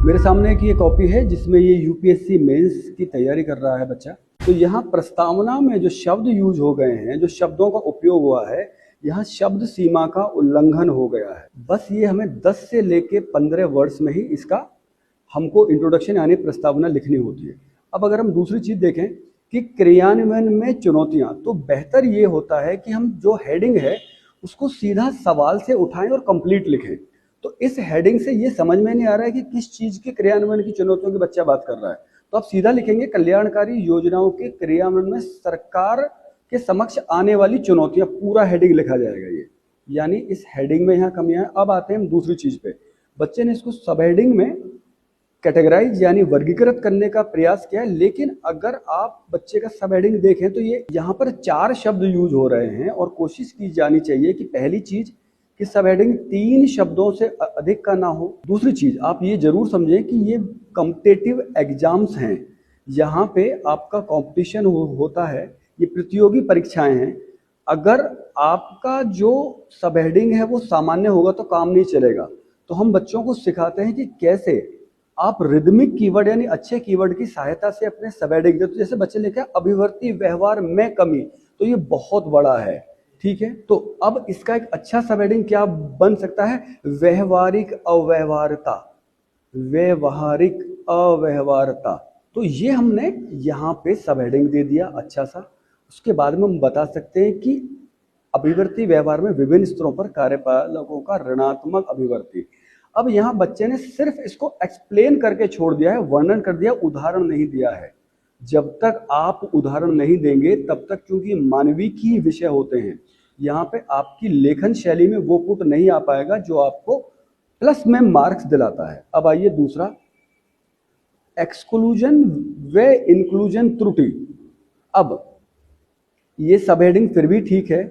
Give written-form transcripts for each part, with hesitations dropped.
मेरे सामने एक ये कॉपी है जिसमें ये यूपीएससी मेंस की तैयारी कर रहा है बच्चा। तो यहाँ प्रस्तावना में जो शब्द यूज हो गए हैं, जो शब्दों का उपयोग हुआ है, यहाँ शब्द सीमा का उल्लंघन हो गया है। बस ये हमें 10 से लेके 15 वर्ड्स में ही इसका हमको इंट्रोडक्शन यानी प्रस्तावना लिखनी होती है। अब अगर हम दूसरी चीज देखें कि क्रियान्वयन में चुनौतियां, तो बेहतर ये होता है कि हम जो हेडिंग है उसको सीधा सवाल से उठाएं और कंप्लीट लिखें। तो इस हेडिंग से ये समझ में नहीं आ रहा है कि किस चीज के क्रियान्वयन की चुनौतियों की बच्चा बात कर रहा है, तो आप सीधा लिखेंगे कल्याणकारी योजनाओं के क्रियान्वयन में सरकार के समक्ष आने वाली चुनौतियां, पूरा हेडिंग लिखा जाएगा ये। यानी इस हेडिंग में यहाँ कमियां हैं। अब आते हैं हम दूसरी चीज पे। बच्चे ने इसको सब हेडिंग में कैटेगराइज यानी वर्गीकृत करने का प्रयास किया है, लेकिन अगर आप बच्चे का सब हेडिंग देखें तो ये यहाँ पर 4 शब्द यूज हो रहे हैं और कोशिश की जानी चाहिए कि पहली चीज कि सब हेडिंग 3 शब्दों से अधिक का ना हो। दूसरी चीज आप ये जरूर समझें कि ये कॉम्पिटिटिव एग्जाम्स हैं, यहाँ पे आपका कंपटीशन होता है, ये प्रतियोगी परीक्षाएं हैं। अगर आपका जो सब हेडिंग है वो सामान्य होगा तो काम नहीं चलेगा। तो हम बच्चों को सिखाते हैं कि कैसे आप रिदमिक कीवर्ड यानी अच्छे कीवर्ड की सहायता से अपने सब हेडिंग दे। तो जैसे बच्चे लिखे अभिवर्ती व्यवहार में कमी, तो ये बहुत बड़ा है, ठीक है। तो अब इसका एक अच्छा सब हेडिंग क्या बन सकता है? व्यवहारिक अव्यवहार्यता, व्यवहारिक अव्यवहार्यता। तो ये हमने यहाँ पे सब हेडिंग दे दिया अच्छा सा। उसके बाद में हम बता सकते हैं कि अभिवर्ती व्यवहार में विभिन्न स्तरों पर कार्यपालकों का ऋणात्मक अभिवर्ती। अब यहाँ बच्चे ने सिर्फ इसको एक्सप्लेन करके छोड़ दिया है, वर्णन कर दिया, उदाहरण नहीं दिया है। जब तक आप उदाहरण नहीं देंगे तब तक, क्योंकि मानविकी विषय होते हैं, यहाँ पे आपकी लेखन शैली में वो पुट नहीं आ पाएगा जो आपको प्लस में मार्क्स दिलाता है। अब आइए दूसरा, एक्सक्लूजन व इंक्लूजन त्रुटि। अब ये सब हेडिंग फिर भी ठीक है,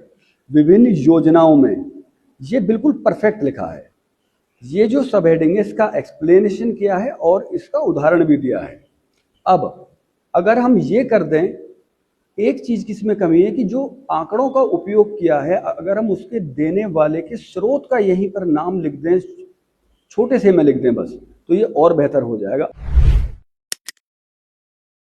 विभिन्न योजनाओं में ये बिल्कुल परफेक्ट लिखा है। ये जो सब हेडिंग है इसका एक्सप्लेनेशन किया है और इसका उदाहरण भी दिया है। अब अगर हम ये कर दें, एक चीज की इसमें कमी है कि जो आंकड़ों का उपयोग किया है, अगर हम उसके देने वाले के स्रोत का यहीं पर नाम लिख दें, छोटे से में लिख दें बस, तो ये और बेहतर हो जाएगा।